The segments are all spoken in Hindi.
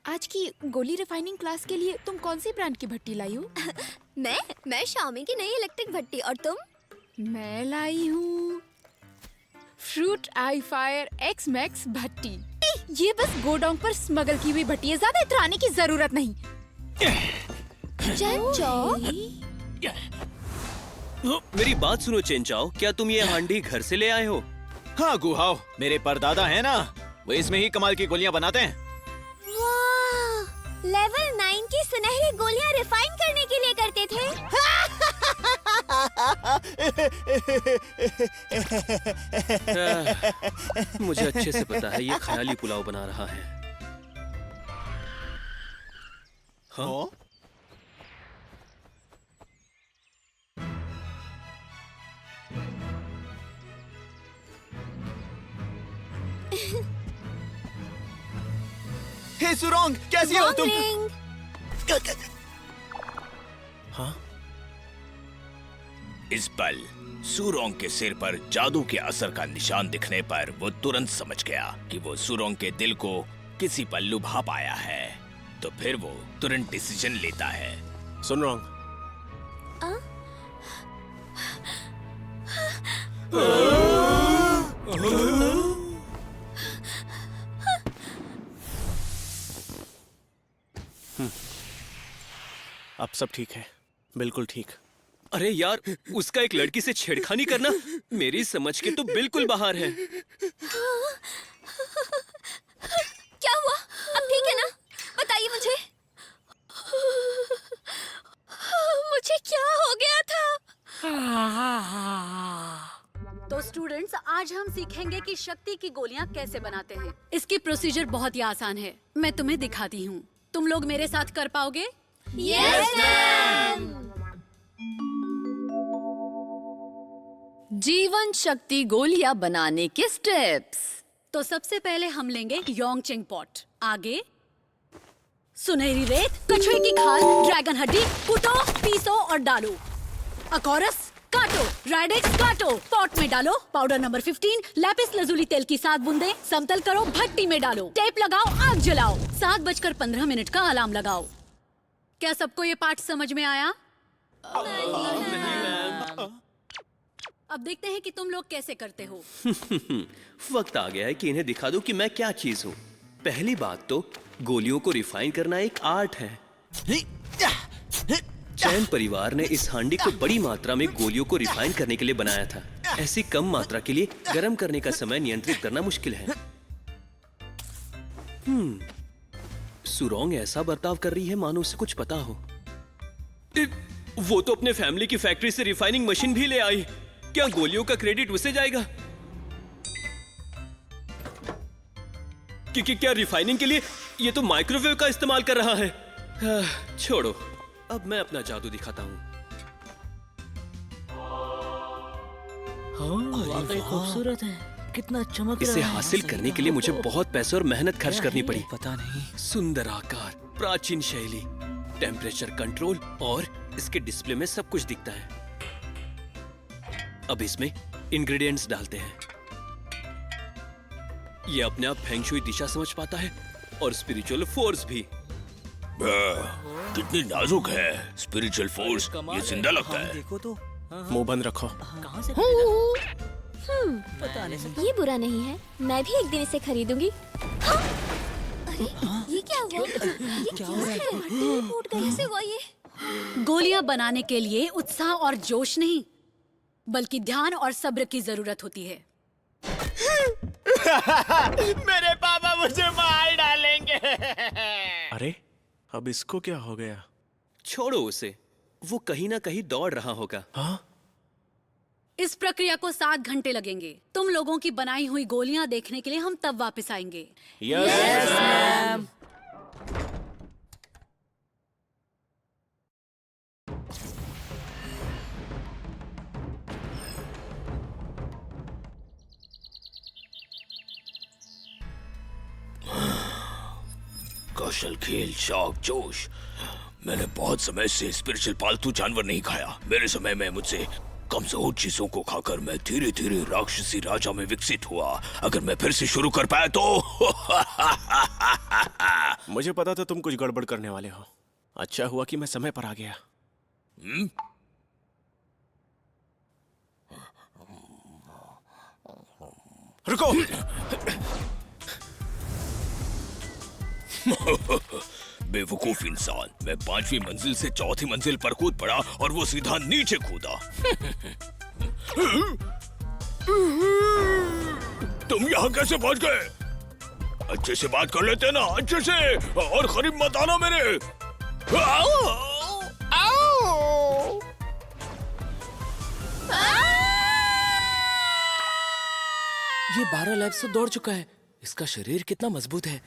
आज की गोली रिफाइनिंग क्लास के लिए तुम कौन सी ब्रांड की भट्टी लाई हो? मैं शाओमी की नई इलेक्ट्रिक भट्टी। और तुम? मैं लाई हूँ फ्रूट आई फायर एक्स मैक्स भट्टी। ये बस गोडाउन पर स्मगल की हुई भट्टी है, ज्यादा इतराने की जरूरत नहीं। मेरी बात सुनो चेंचाओ, क्या तुम ये हांडी घर से ले आए हो? हाँ गुहाओ, मेरे परदादा है ना, वो इसमें ही कमाल की गोलियां बनाते हैं। वाह, लेवल 9 की सुनहरी गोलियां रिफाइन करने के लिए करते थे। मुझे अच्छे से पता है ये ख्याली पुलाव बना रहा है। हाँ? हे सुरोंग, कैसी हो तुम? हाँ? इस पल सुरोंग के सिर पर जादू के असर का निशान दिखने पर वो तुरंत समझ गया कि वो सुरोंग के दिल को किसी पर लुभा पाया है। तो फिर वो तुरंत डिसीजन लेता है। सुरोंग, अब सब ठीक है, बिल्कुल ठीक। अरे यार, उसका एक लड़की से छेड़खानी करना मेरी समझ के तो बिल्कुल बाहर है। क्या हुआ? अब ठीक है ना? बताइए मुझे। मुझे क्या हो गया था? तो स्टूडेंट्स, आज हम सीखेंगे कि शक्ति की गोलियां कैसे बनाते हैं। इसकी प्रोसीजर बहुत ही आसान है, मैं तुम्हें दिखाती हूँ। तुम लोग मेरे साथ कर पाओगे? Yes ma'am. जीवन शक्ति गोलियां बनाने के स्टेप्स। तो सबसे पहले हम लेंगे योंगचेंग पॉट। आगे सुनहरी रेत, कछुए की खाल, ड्रैगन हड्डी, कूटो, पीसो और डालो। अकोरस काटो, रेडिक्स काटो, पॉट में डालो। पाउडर नंबर 15, लैपिस लजुली तेल की 7 बूंदे, समतल करो, भट्टी में डालो, टेप लगाओ, आग जलाओ। 7:15 का अलार्म लगाओ। क्या सबको ये पाठ समझ में आया? अब देखते हैं कि तुम लोग कैसे करते हो। वक्त आ गया है कि इन्हें दिखा दूं कि मैं क्या चीज हूँ। पहली बात तो गोलियों को रिफाइन करना एक आर्ट है। चैन परिवार ने इस हांडी को बड़ी मात्रा में गोलियों को रिफाइन करने के लिए बनाया था। ऐसी कम मात्रा के लिए गर्म करने का समय नियंत्रित करना मुश्किल है। सुरोंग ऐसा बर्ताव कर रही है मानो उसे कुछ पता हो। वो तो अपने फैमिली की फैक्ट्री से रिफाइनिंग मशीन भी ले आई। क्या गोलियों का क्रेडिट उसे जाएगा? क्या रिफाइनिंग के लिए ये तो माइक्रोवेव का इस्तेमाल कर रहा है। छोड़ो, अब मैं अपना जादू दिखाता हूँ। वाकई खूबसूरत है, कितना चमक रहा है। इसे हासिल करने के लिए मुझे बहुत पैसे और मेहनत खर्च करनी पड़ी। पता नहीं। सुंदर आकार, प्राचीन शैली, टेम्परेचर कंट्रोल और इसके डिस्प्ले में सब कुछ दिखता है। अब इसमें इंग्रेडिएंट्स डालते हैं। ये अपने आप फेंग शुई दिशा समझ पाता है और स्पिरिचुअल फोर्स भी। कितनी नाजुक है स्पिरिचुअल फोर्स, ये जिंदा लगता है। देखो तो। मुंह बंद रखो। कहाँ से पता नहीं। ये बुरा नहीं है, मैं भी एक दिन इसे खरीदूंगी। हाँ? अरे, ये क्या हुआ? ये क्या है? फूट गया। कैसे हुआ ये? गोलियां बनाने के लिए उत्साह और जोश नहीं, बल्कि ध्यान और सब्र की जरूरत होती है। मेरे पापा मुझे मार डालेंगे। अरे, अब इसको क्या हो गया? छोड़ो उसे, वो कहीं ना कहीं दौड़ रहा होगा। हाँ? इस प्रक्रिया को 7 घंटे लगेंगे। तुम लोगों की बनाई हुई गोलियां देखने के लिए हम तब वापस आएंगे। Yes ma'am. कौशल, खेल, शौक, जोश। मैंने बहुत समय से स्पिरिचुअल पालतू जानवर नहीं खाया। मेरे समय में मुझसे कमजोर चीजों को खाकर मैं धीरे धीरे राक्षसी राजा में विकसित हुआ। अगर मैं फिर से शुरू कर पाया तो मुझे पता था तुम कुछ गड़बड़ करने वाले हो। अच्छा हुआ कि मैं समय पर आ गया। रुको। बेवकूफ इंसान, मैं 5वीं मंजिल से 4थी मंजिल पर कूद पड़ा और वो सीधा नीचे कूदा। तुम यहाँ कैसे पहुंच गए? अच्छे से बात कर लेते ना, अच्छे से, और करीब मत आना मेरे। ये 12 लैब से दौड़ चुका है। इसका शरीर कितना मजबूत है।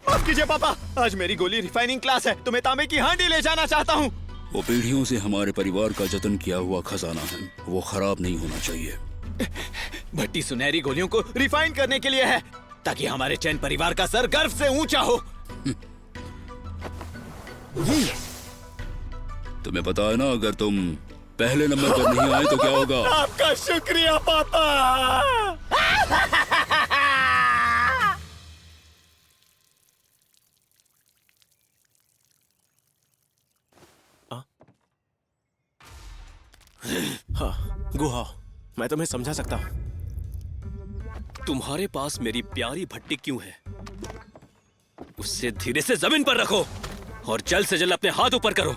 माफ कीजिए पापा, आज मेरी गोली रिफाइनिंग क्लास है तो मैं तांबे की हांडी ले जाना चाहता हूँ। वो पीढ़ियों से हमारे परिवार का जतन किया हुआ खजाना है, वो खराब नहीं होना चाहिए। भट्टी सुनहरी गोलियों को रिफाइन करने के लिए है ताकि हमारे चैन परिवार का सर गर्व से ऊंचा हो। तुम्हें पता है ना, अगर तुम पहले नंबर पर नहीं आए तो क्या होगा? आपका शुक्रिया पापा। हाँ, गुहा, मैं तुम्हें समझा सकता हूँ। तुम्हारे पास मेरी प्यारी भट्टी क्यों है? उससे धीरे से जमीन पर रखो और जल्द से जल्द अपने हाथ ऊपर करो।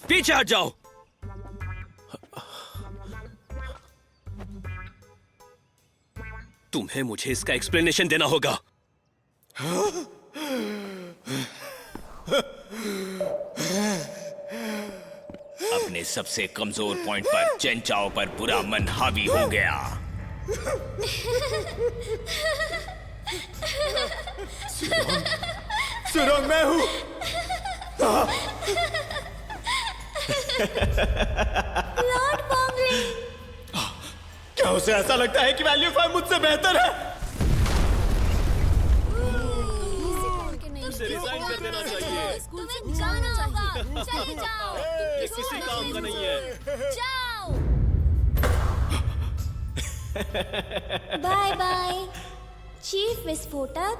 पीछे हट जाओ। तुम्हें मुझे इसका एक्सप्लेनेशन देना होगा। अपने सबसे कमजोर पॉइंट पर चेन चाओ पर बुरा मन हावी हो गया। सुरोंग मैं हूँ। लॉर्ड बॉन्गलिंग। क्या उसे ऐसा लगता है कि वैल्यू 5 मुझसे बेहतर है? उसे रिजाइन कर देना चाहिए। तुम्हें जाना होगा। चले जाओ। ये किसी काम का नहीं है। जाओ। बाय बाय चीफ विस्फोटक।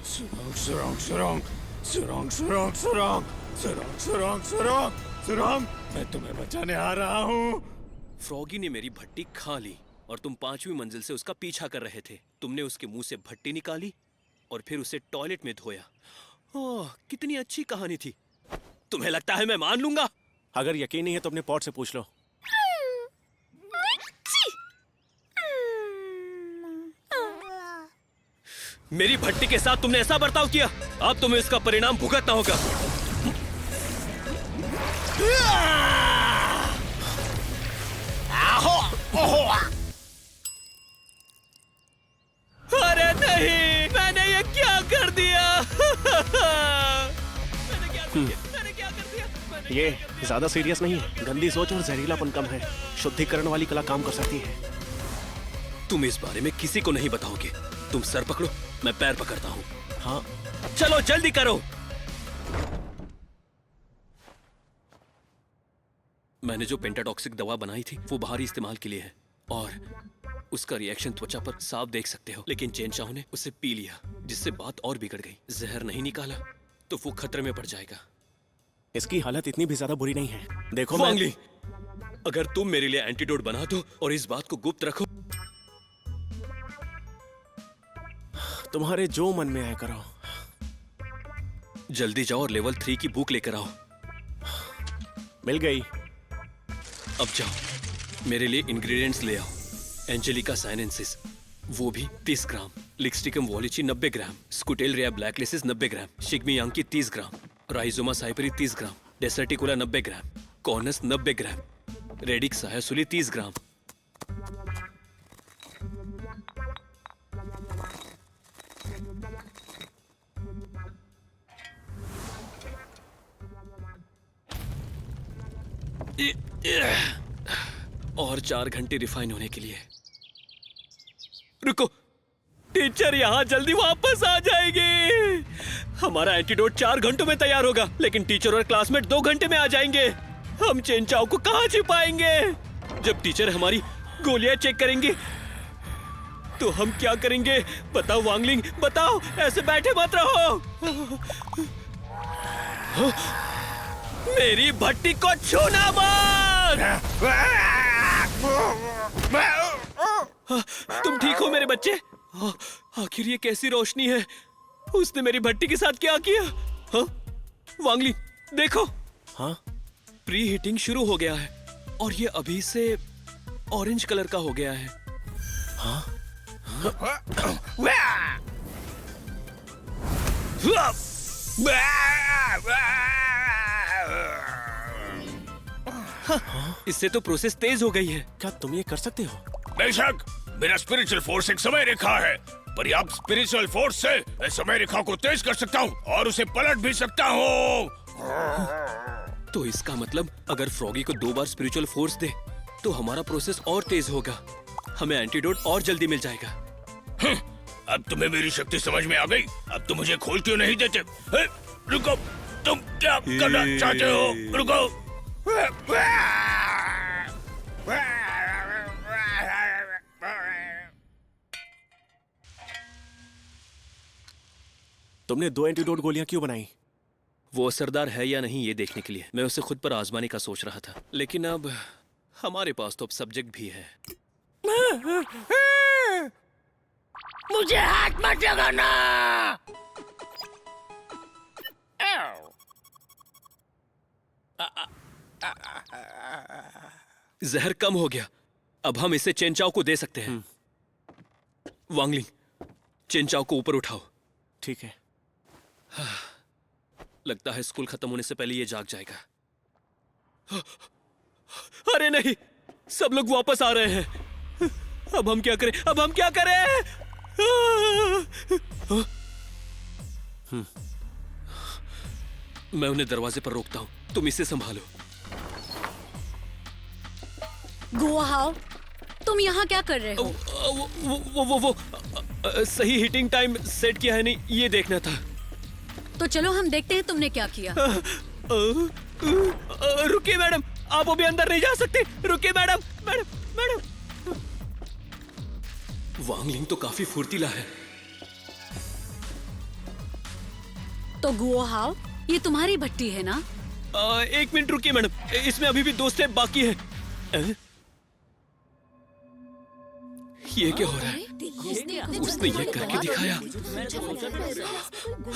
सुरोंग सुरोंग सुरोंग सुरोंग सुरोंग सुरोंग सुरोंग सुरोंग सुरोंग, मैं तुम्हें बचाने आ रहा हूँ। फ्रॉगी ने मेरी भट्टी खा ली और तुम 5वीं मंजिल से उसका पीछा कर रहे थे। तुमने उसके मुंह से भट्टी निकाली और फिर उसे टॉयलेट में धोया। ओह, कितनी अच्छी कहानी थी। तुम्हें लगता है मैं मान लूंगा? अगर यकीन नहीं है तो अपने पॉट से पूछ लो। मेरी भट्टी के साथ तुमने ऐसा बर्ताव किया, अब तुम्हें इसका परिणाम भुगतना होगा। अरे नहीं, मैंने ये क्या कर दिया? मैंने क्या कर दिया? ये ज्यादा सीरियस नहीं है। गंदी सोच और जहरीलापन कम है। शुद्धिकरण वाली कला काम कर सकती है। तुम इस बारे में किसी को नहीं बताओगे। तुम सर पकड़ो, मैं पैर पकड़ता हूँ। हाँ, चलो जल्दी करो। मैंने जो पेंटाटॉक्सिक दवा बनाई थी वो बाहरी इस्तेमाल के लिए है और उसका रिएक्शन त्वचा पर साफ देख सकते हो। लेकिन चेन चाओ ने उसे पी लिया, जिससे बात और बिगड़ गई। जहर नहीं निकाला तो वो खतरे में पड़ जाएगा। इसकी हालत इतनी भी ज्यादा बुरी नहीं है। देखो वांगली, अगर तुम मेरे लिए एंटीडोट बना दो और इस बात को गुप्त रखो। तुम्हारे जो मन में आए करो। जल्दी जाओ और लेवल 3 की बुक लेकर आओ। मिल गई। अब जाओ, मेरे लिए इंग्रेडिएंट्स ले आओ। एंजेलिका साइनेंसिस वो भी 30 ग्राम, लिक्सटिकम वॉलिची 90 ग्राम, स्कुटेलरिया ब्लैकलेसिस 90 ग्राम, शिग्मी यांकी 30 ग्राम, राइजोमा साइपरी 30 ग्राम, डेसर्टिकुला 90 ग्राम, कॉर्नस 90 ग्राम, रेडिक सायासुली 30 ग्राम। और 4 घंटे रिफाइन होने के लिए। रुको, टीचर यहाँ जल्दी वापस आ जाएगी। हमारा एंटीडोट 4 घंटों में तैयार होगा, लेकिन टीचर और क्लासमेट 2 घंटे में आ जाएंगे। हम चेंचाओ को कहाँ छिपाएंगे? जब टीचर हमारी गोलियां चेक करेंगी तो हम क्या करेंगे? बताओ वांगलिंग, बताओ। ऐसे बैठे मत रहो। मेरी भट्टी को छूना मत। तुम ठीक हो मेरे बच्चे? आखिर ये कैसी रोशनी है? उसने मेरी भट्टी के साथ क्या किया? वांगली देखो। हाँ? प्री हीटिंग शुरू हो गया है और ये अभी से ऑरेंज कलर का हो गया है। हाँ? इससे तो प्रोसेस तेज हो गई है। क्या तुम ये कर सकते हो? बेशक, मेरा स्पिरिचुअल फोर्स एक समय रेखा है। पर्याप्त स्पिरिचुअल फोर्स से मैं समय रेखा को तेज कर सकता हूँ और उसे पलट भी सकता हूँ। तो इसका मतलब अगर फ्रॉगी को 2 बार स्पिरिचुअल फोर्स दे तो हमारा प्रोसेस और तेज होगा। हमें एंटीडोट और जल्दी मिल जाएगा। अब तुम्हें मेरी शक्ति समझ में आ गई। अब तुम मुझे खोल क्यों नहीं देते? रुको, तुम क्या करना चाहते हो? रुको। तुमने 2 एंटीडोट गोलियां क्यों बनाई? वो असरदार है या नहीं ये देखने के लिए। मैं उसे खुद पर आजमाने का सोच रहा था, लेकिन अब हमारे पास तो अब सब्जेक्ट भी है। मुझे हाथ मत लगाना। जहर कम हो गया। अब हम इसे चेंचाओ को दे सकते हैं। वांगलिंग, चेंचाओ को ऊपर उठाओ। ठीक है। लगता है स्कूल खत्म होने से पहले ये जाग जाएगा। अरे नहीं, सब लोग वापस आ रहे हैं। अब हम क्या करें? अब हम क्या करें? मैं उन्हें दरवाजे पर रोकता हूं, तुम इसे संभालो। गुआहाओ, तुम यहाँ क्या कर रहे हो? वो सही हीटिंग टाइम सेट किया है नहीं, ये देखना था। तो चलो हम देखते हैं तुमने क्या किया। रुकिए मैडम, आप अभी अंदर नहीं जा सकते। रुकिए मैडम। मैडम। वांगलिंग तो काफी फुर्तीला है। तो गुआहाओ, ये तुम्हारी भट्टी है ना? 1 मिनट रुकिए मैडम, इसमें अभी भी 2 स्टेप बाकी है। ये क्या हो रहा है? उसने ये करके दिखाया।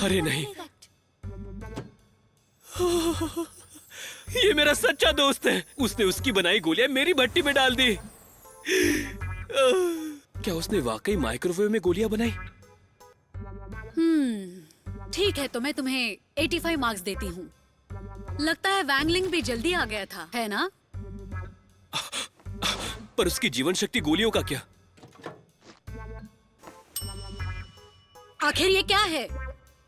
अरे नहीं, ये मेरा सच्चा दोस्त है। उसने उसकी बनाई गोलियां मेरी भट्टी में डाल दी। क्या उसने वाकई माइक्रोवेव में गोलियां बनाई? ठीक है, तो मैं तुम्हें 85 मार्क्स देती हूँ। लगता है वैंगलिंग भी जल्दी आ गया था, है ना? पर उसकी जीवन शक्ति गोलियों का क्या? आखिर ये क्या है?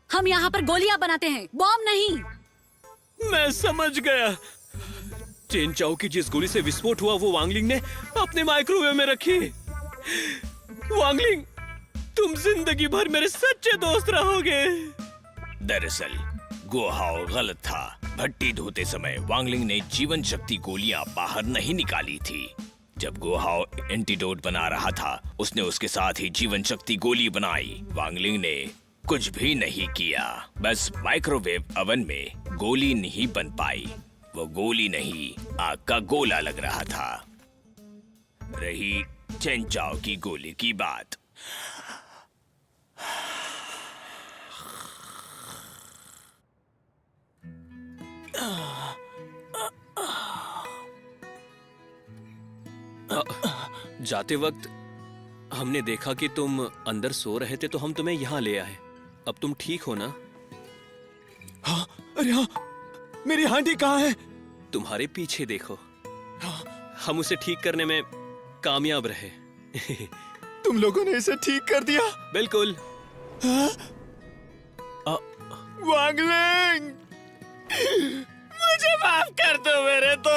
हम यहाँ पर गोलियां बनाते हैं, बॉम्ब नहीं। मैं समझ गया। चेंचाओ की जिस गोली से विस्फोट हुआ वो वांगलिंग ने अपने माइक्रोवेव में रखी। वांगलिंग, तुम जिंदगी भर मेरे सच्चे दोस्त रहोगे। दरअसल गुआहाओ गलत था। भट्टी धोते समय वांगलिंग ने जीवन शक्ति गोलियां बाहर नहीं निकाली थी। जब गुआहाओ एंटीडोट बना रहा था, उसने उसके साथ ही जीवन शक्ति गोली बनाई। वांगलिंग ने कुछ भी नहीं किया, बस माइक्रोवेव अवन में गोली नहीं बन पाई। वो गोली नहीं, आग का गोला लग रहा था। रही चेंचाओ की गोली की बात। जाते वक्त हमने देखा कि तुम अंदर सो रहे थे, तो हम तुम्हें यहाँ ले आए। अब तुम ठीक हो ना? हाँ, अरे हाँ, मेरी हांडी कहाँ है? तुम्हारे पीछे देखो। हम उसे ठीक करने में कामयाब रहे। तुम लोगों ने इसे ठीक कर दिया? बिल्कुल। वांगलिंग, मुझे माफ कर दो मेरे तो।